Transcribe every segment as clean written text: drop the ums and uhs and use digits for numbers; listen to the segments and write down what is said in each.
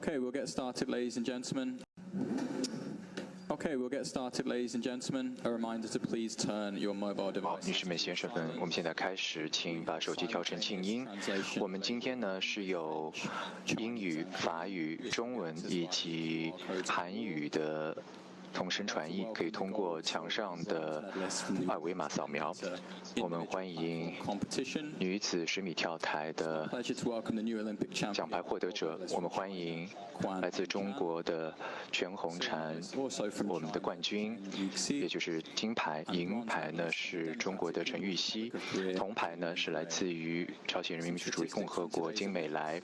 Okay, we'll get started, ladies and gentlemen. Okay, we'll get started, ladies and gentlemen. A reminder to please turn your mobile 好， device. 女士们、先生们，我们现在开始，请把手机调成静音。我们今天呢是有英语、法语、中文以及韩语的同声传译，可以通过墙上的二维码扫描。我们欢迎女子10米跳台的 Pleasure to welcome the new Olympic 奖牌 champion. 获得者，我们欢迎来自中国的全红婵，我们的冠军，也就是金牌。银牌呢是中国的陈芋汐，铜牌呢是来自于朝鲜人民民主主义共和国金美来。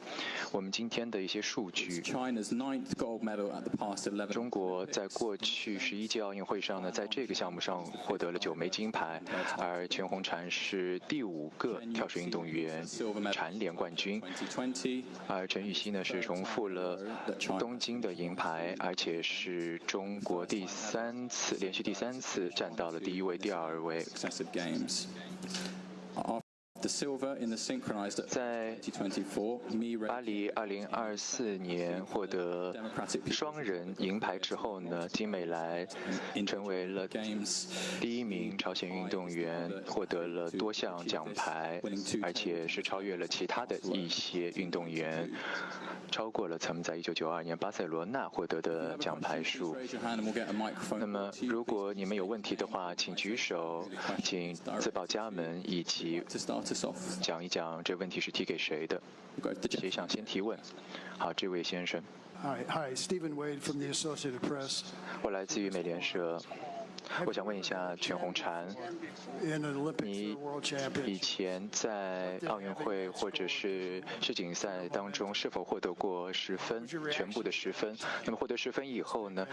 我们今天的一些数据， China's 9th gold medal at the past 11. 中国在过去11届奥运会上呢，在这个项目上获得了9枚金牌，而全红婵是第5个跳水运动员蝉联冠军。 2020. 而陈芋汐呢是重复了东京的银牌，而且是中国连续第3次站到了第1位、第2位。 Successive games. The silver in the synchronized 在 2024. Mi 巴黎2024年获得双人银牌之后呢，金美来成为了 Games. 第1名朝鲜运动员，获得了多项奖牌，而且是超越了其他的一些运动员，超过了他们在1992年巴塞罗那获得的奖牌数。 Raise your hand and we'll get a microphone. 那么，如果你们有问题的话，请举手，请自报家门，以及 To start us off, 讲一讲这问题是提给谁的， we've got the 谁想先提问？好，这位先生， Hi, Stephen Wade from the Associated Press. 我来自于美联社，我想问一下全红婵， In an Olympics 你 or World 以 Championship, 前在奥运会或者是世锦赛当中是否获得过10分，全部的10分？那么获得10分以后呢，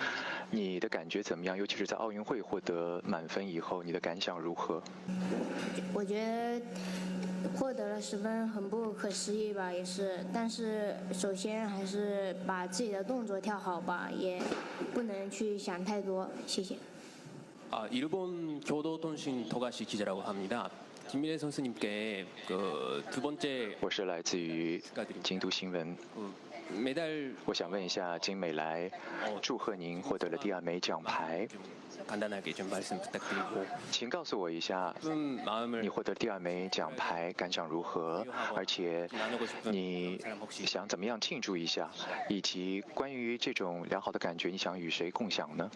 你的感觉怎么样？尤其是在奥运会获得满分以后，你的感想如何？我觉得获得了10分很不可思议吧，也是。但是首先还是把自己的动作跳好吧，也不能去想太多。谢谢。 일본 교도통신 도가시 기자라고 합니다. 김민혜 선수님께 두 번째 我是来自于京都新闻。 메달 我想问一下金美来，祝贺您获得了第2枚奖牌， 간단하게 좀 말씀 부탁드리고 请告诉我一下， 마음을 你获得第2枚奖牌感想如何？而且你想怎么样庆祝一下？以及关于这种良好的感觉，你想与谁共享呢？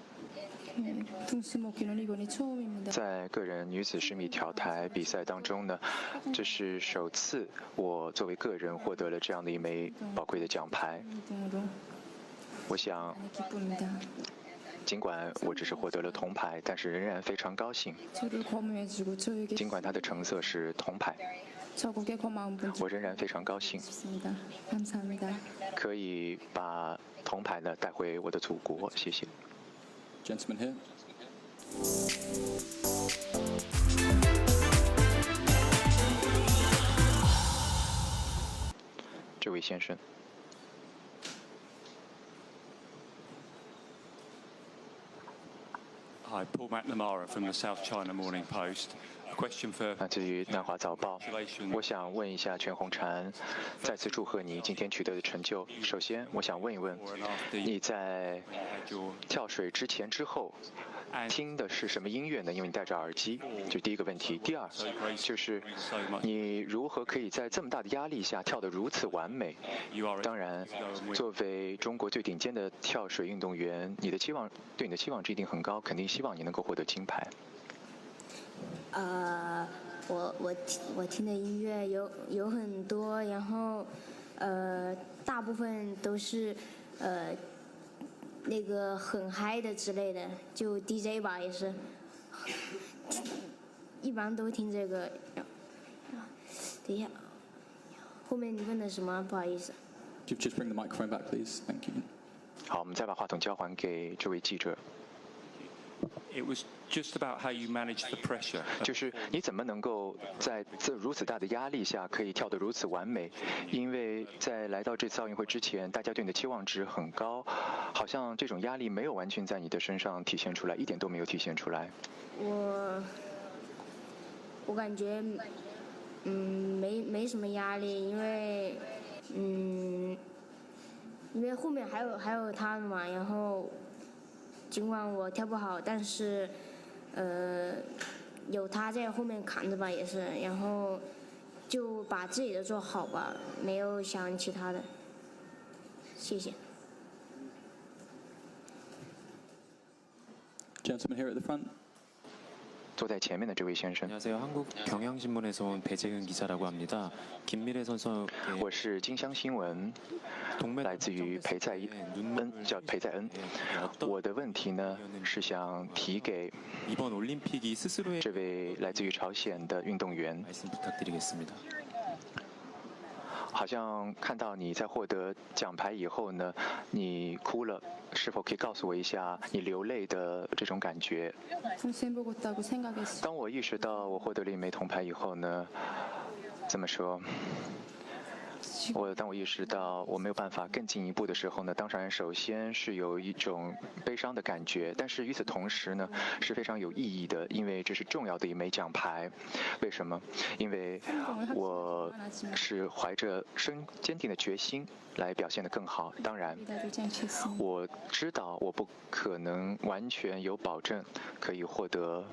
동스모키는 이번이 처음입니다. 在个人女子10米跳台比赛当中呢，这是首次我作为个人获得了这样的一枚宝贵的奖牌。 1등으로 我想， 기쁩니다. 尽管我只是获得了铜牌，但是仍然非常高兴。 저를 거머해주고 저에게 尽管它的成色是铜牌， 저국의 고마운 분 我仍然非常高兴， 싶습니다. 감사합니다. 可以把铜牌呢带回我的祖国。谢谢。 gentleman here. 这位先生， Hi, Paul McNamara from the South China Morning Post. A question for 来自于南华早报，我想问一下全红婵，再次祝贺你今天取得的成就。首先，我想问一问，你在跳水之前之后听的是什么音乐呢？因为你戴着耳机，这第一个问题。第二，就是你如何可以在这么大的压力下跳得如此完美？当然，作为中国最顶尖的跳水运动员，对你的期望值一定很高，肯定希望你能够获得金牌。 我听的音乐有很多，然后大部分都是那个很嗨的之类的，就 DJ 吧也是，一般都听这个。等一下，后面你问的什么？不好意思。 Just bring the microphone back, please. Thank you. 好，我们再把话筒交还给这位记者。 it was just about how you manage the pressure. 就是你怎么能够在这如此大的压力下可以跳得如此完美？因为在来到这次奥运会之前，大家对你的期望值很高，好像这种压力没有完全在你的身上体现出来，一点都没有体现出来。我感觉没什么压力，因为为后面还有他嘛，然后尽管我跳不好，但是有他在后面扛着吧也是，然后就把自己的做好吧，没有想其他的。谢谢。 Gentleman here at the front. 坐在前面的这位先生， 안녕하세요. 한국경향신문에서 온 배재근 기자라고 합니다. 김미래 선수의 我是金乡新闻，来自于裴在恩，叫裴在恩。我的问题呢是想提给 이번 올림픽이 스스로의 这位来自于朝鲜的运动员。 말씀 부탁드리겠습니다. 好像看到你在获得奖牌以后呢，你哭了，是否可以告诉我一下你流泪的这种感觉？ 풍선 보고 있다고 생각했어요. 当我意识到我获得了一枚铜牌以后呢，怎么说？当我意识到我没有办法更进一步的时候呢，当然首先是有一种悲伤的感觉，但是与此同时呢，是非常有意义的，因为这是重要的一枚奖牌。为什么？因为我是怀着坚定的决心来表现得更好。当然， 기다리지 않겠습니다. 我知道我不可能完全有保证可以获得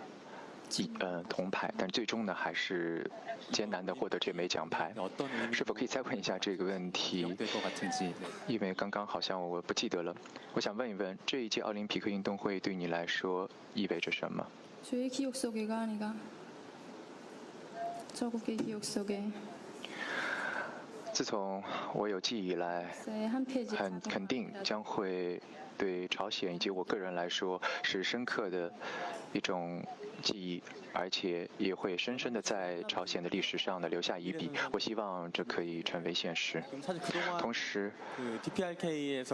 铜牌，但最终呢还是艰难地获得这枚奖牌。是否可以再问一下这个问题？ 될 것 같은지. 因为刚刚好像我不记得了。我想问一问，这一届奥林匹克运动会对你来说意味着什么？ 저의 기억 속에가 아니가 저국의 기억 속에 自从我有记忆以来， 역사의 한 페이지 很肯定将会对朝鲜以及我个人来说是深刻的一种记忆，而且也会深深的在朝鲜的历史上呢留下一笔。我希望这可以成为现实。同时，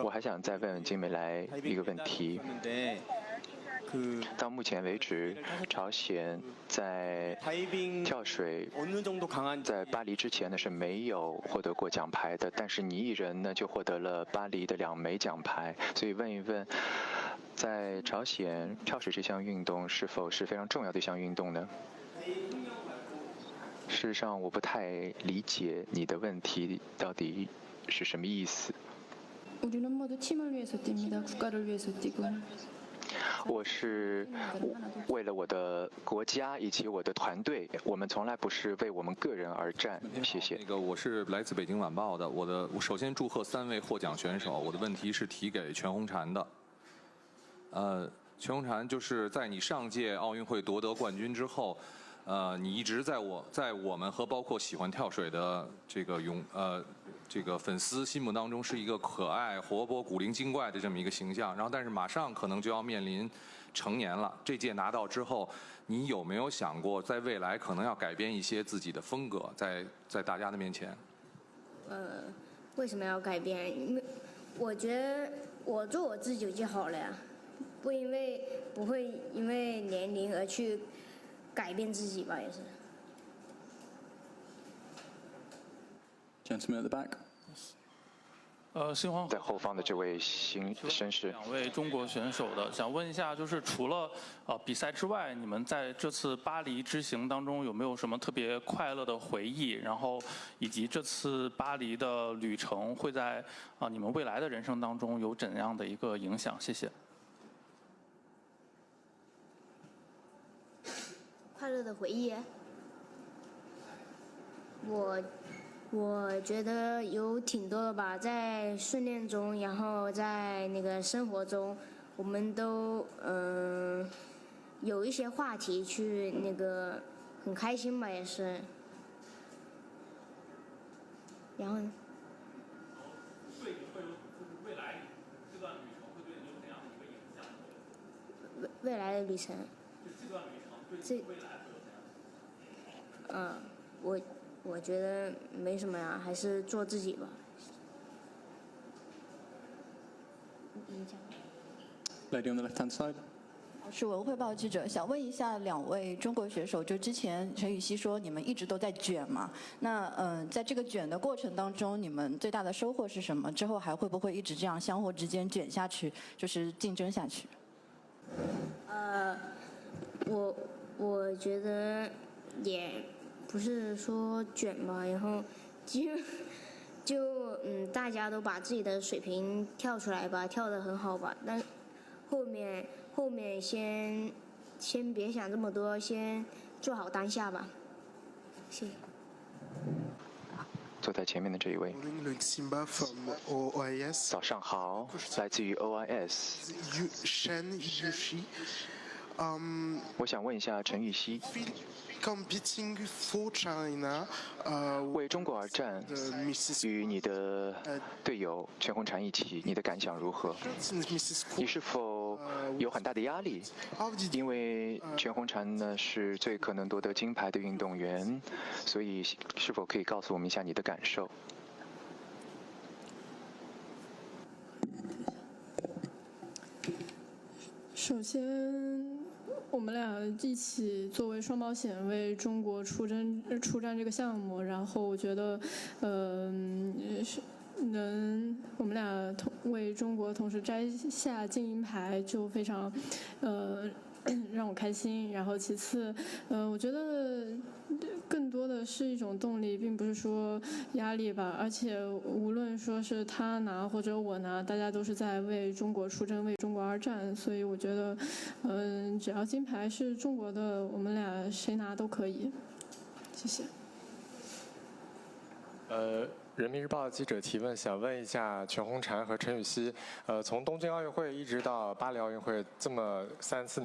我还想再问金美来一个问题。 到目前为止，朝鲜在跳水在巴黎之前呢是没有获得过奖牌的，但是你一人呢就获得了巴黎的2枚奖牌。所以问一问，在朝鲜跳水这项运动是否是非常重要的一项运动呢？事实上，我不太理解你的问题到底是什么意思。 우리는 모두 팀을 위해서 뜁니다. 국가를 위해서 뛰고. 我是为了我的国家以及我的团队，我们从来不是为我们个人而战。谢谢。我是来自北京晚报的。我首先祝贺3位获奖选手。我的问题是提给全红婵的。全红婵，就是在你上届奥运会夺得冠军之后，你一直在我们和包括喜欢跳水的这个粉丝心目当中是一个可爱、活泼、古灵精怪的这么一个形象。然后，但是马上可能就要面临成年了。这届拿到之后，你有没有想过，在未来可能要改变一些自己的风格，在大家的面前？为什么要改变？因为我觉得我做我自己就好了呀，不会因为年龄而去改变自己吧，也是。 Gentleman at the back. 新华在后方的这位绅士，2位中国选手的，想问一下，就是除了比赛之外，你们在这次巴黎之行当中有没有什么特别快乐的回忆？然后以及这次巴黎的旅程会在你们未来的人生当中有怎样的一个影响？谢谢。快乐的回忆，我觉得有挺多的吧，在训练中，然后在那个生活中，我们都有一些话题去那个很开心吧，也是。然后呢？未来的旅程。我觉得没什么呀，还是做自己吧。Lady on the left-hand side. 是文汇报记者，想问一下2位中国选手，就之前陈雨希说你们一直都在卷嘛？那在这个卷的过程当中，你们最大的收获是什么？之后还会不会一直这样相互之间卷下去，就是竞争下去？我觉得也不是说卷吧，然后就大家都把自己的水平跳出来吧，跳得很好吧，但后面先别想这么多，先做好当下吧。谢谢。坐在前面的这一位，早上好，来自于 OIS。我想问一下陈玉熙，为中国而战，与你的队友全红婵一起，你的感想如何？你是否有很大的压力？因为全红婵呢是最可能夺得金牌的运动员，所以是否可以告诉我们一下你的感受？首先，我们俩一起作为双保险为中国出战这个项目，然后我觉得，我们俩为中国同时摘下金银牌，就非常让我开心。然后其次，我觉得更多的是一种动力，并不是说压力吧。而且无论说是他拿或者我拿，大家都是在为中国出征，为中国而战。所以我觉得，只要金牌是中国的，我们俩谁拿都可以。谢谢。人民日报记者提问，想问一下全红婵和陈雨希，从东京奥运会一直到巴黎奥运会这么3、4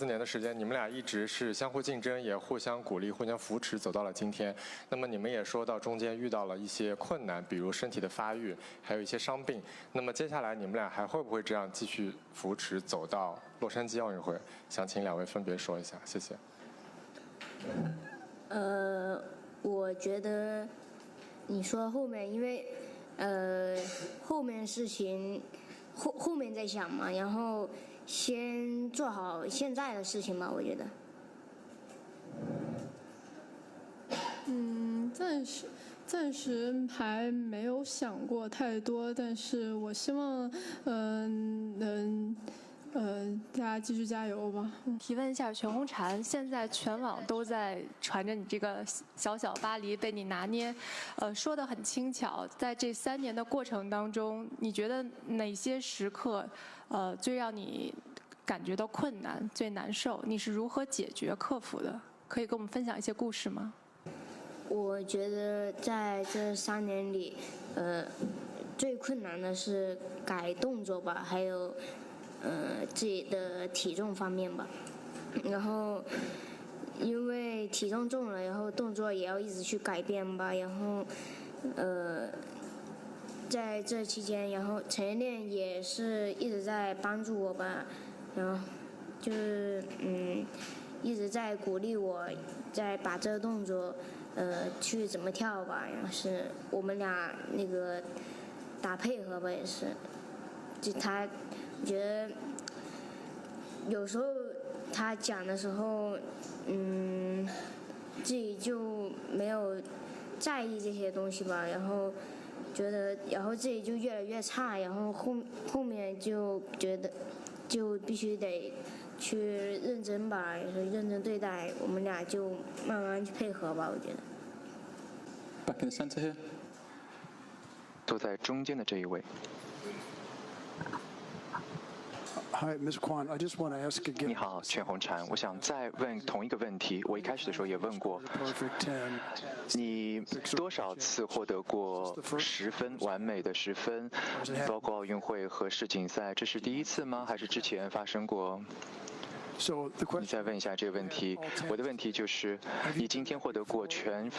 年的时间，你们俩一直是相互竞争，也互相鼓励、互相扶持，走到了今天。那么你们也说到中间遇到了一些困难，比如身体的发育，还有一些伤病。那么接下来你们俩还会不会这样继续扶持走到洛杉矶奥运会？想请两位分别说一下，谢谢。我觉得你说后面，因为后面事情后面再想嘛，然后先做好现在的事情吧，我觉得。暂时还没有想过太多，但是我希望大家继续加油吧。提问一下全红婵，现在全网都在传着你这个小小巴黎被你拿捏，说得很轻巧。在这3年的过程当中，你觉得哪些时刻，最让你感觉到困难、最难受？你是如何解决、克服的？可以跟我们分享一些故事吗？我觉得在这3年里，最困难的是改动作吧，还有自己的体重方面吧。然后因为体重重了，然后动作也要一直去改变吧。然后在这期间，然后陈妍练也是一直在帮助我吧，然后就是一直在鼓励我，在把这个动作去怎么跳吧。然后是我们俩那个打配合吧，也是，就他觉得有时候他讲的时候，自己就没有在意这些东西吧，然后觉得，然后自己就越来越差，然后后面就觉得就必须得去认真吧，认真对待，我们俩就慢慢去配合吧，我觉得。Back in the center here. 坐在中间的这一位。Hi, Ms. Kwan. I just want to ask again. 你好，全红婵，我想再问同一个问题。我一开始的时候也问过，你多少次获得过10分完美的10分，包括奥运会和世锦赛，这是第一次吗？还是之前发生过？你再问一下这个问题。我的问题就是，你今天获得过全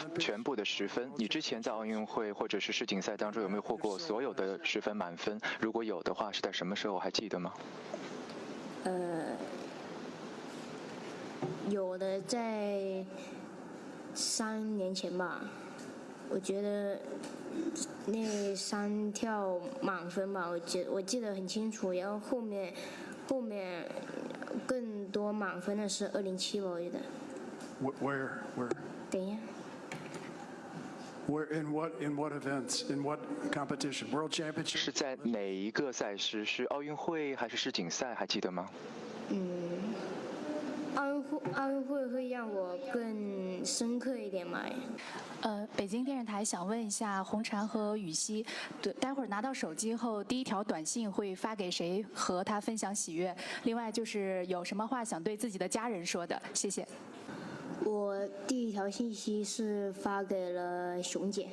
部的10分，你之前在奥运会或者是世锦赛当中有没有获过所有的10分满分？如果有的话，是在什么时候？还记得吗？有的在3年前吧，我觉得那3跳满分吧，我记得很清楚。然后后面更多满分的是207吧，我觉得。Where? 等一下。Where in what events? In what competition? World Championship? 是在哪一个赛事？是奥运会还是世锦赛？还记得吗？奥运奥运会会让我更深刻一点嘛。北京电视台想问一下洪禅和羽西，对，待会儿拿到手机后，第一条短信会发给谁和他分享喜悦？另外就是有什么话想对自己的家人说的？谢谢。我第一条信息是发给了熊姐，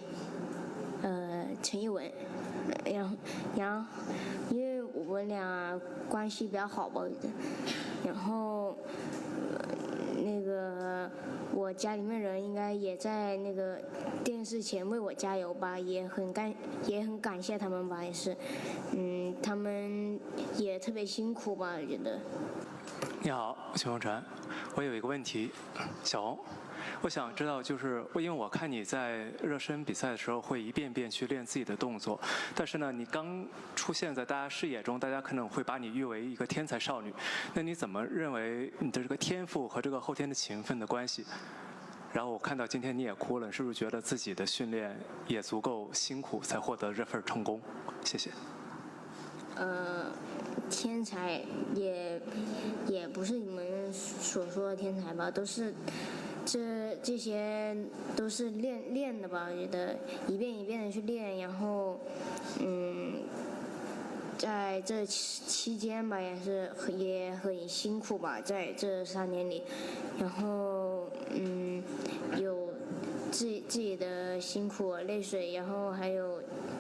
陈艺文，然后因为我们俩关系比较好吧，然后那个我家里面人应该也在那个电视前为我加油吧，也很感谢他们吧，也是，他们也特别辛苦吧，我觉得。你好，徐洪禅，我有一个问题，小红，我想知道，就是因为我看你在热身比赛的时候会一遍遍去练自己的动作，但是呢，你刚出现在大家视野中，大家可能会把你誉为一个天才少女，那你怎么认为你的这个天赋和这个后天的勤奋的关系？然后我看到今天你也哭了，是不是觉得自己的训练也足够辛苦才获得这份成功？谢谢。天才也不是你们所说的天才吧，都是这些都是练的吧，我觉得一遍一遍的去练，然后在这期间吧也很辛苦吧，在这3年里，然后有自己的辛苦泪水，然后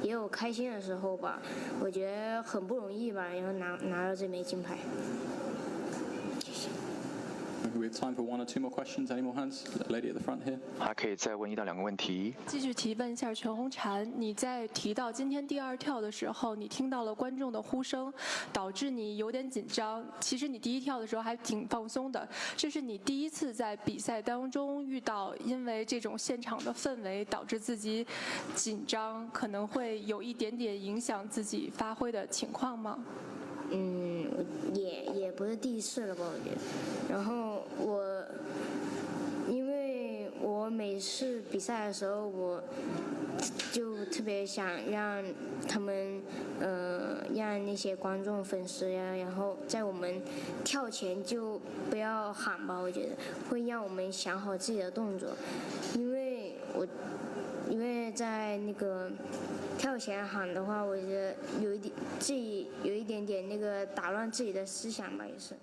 也有开心的时候吧，我觉得很不容易吧，然后拿到这枚金牌。We have time for 1 or 2 more questions. Any more hands? Lady at the front here. 还可以再问1到2个问题。继续提问一下全红婵，你在提到今天第2跳的时候，你听到了观众的呼声，导致你有点紧张。其实你第1跳的时候还挺放松的，这是你第一次在比赛当中遇到因为这种现场的氛围导致自己紧张，可能会有一点点影响自己发挥的情况吗？也不是第1次了吧，我觉得。然后因为我每次比赛的时候，我就特别想让他们，让那些观众、粉丝呀，然后在我们跳前就不要喊吧，我觉得会让我们想好自己的动作，因为在那个跳前喊的话，我觉得有一点点那个打乱自己的思想吧，也是。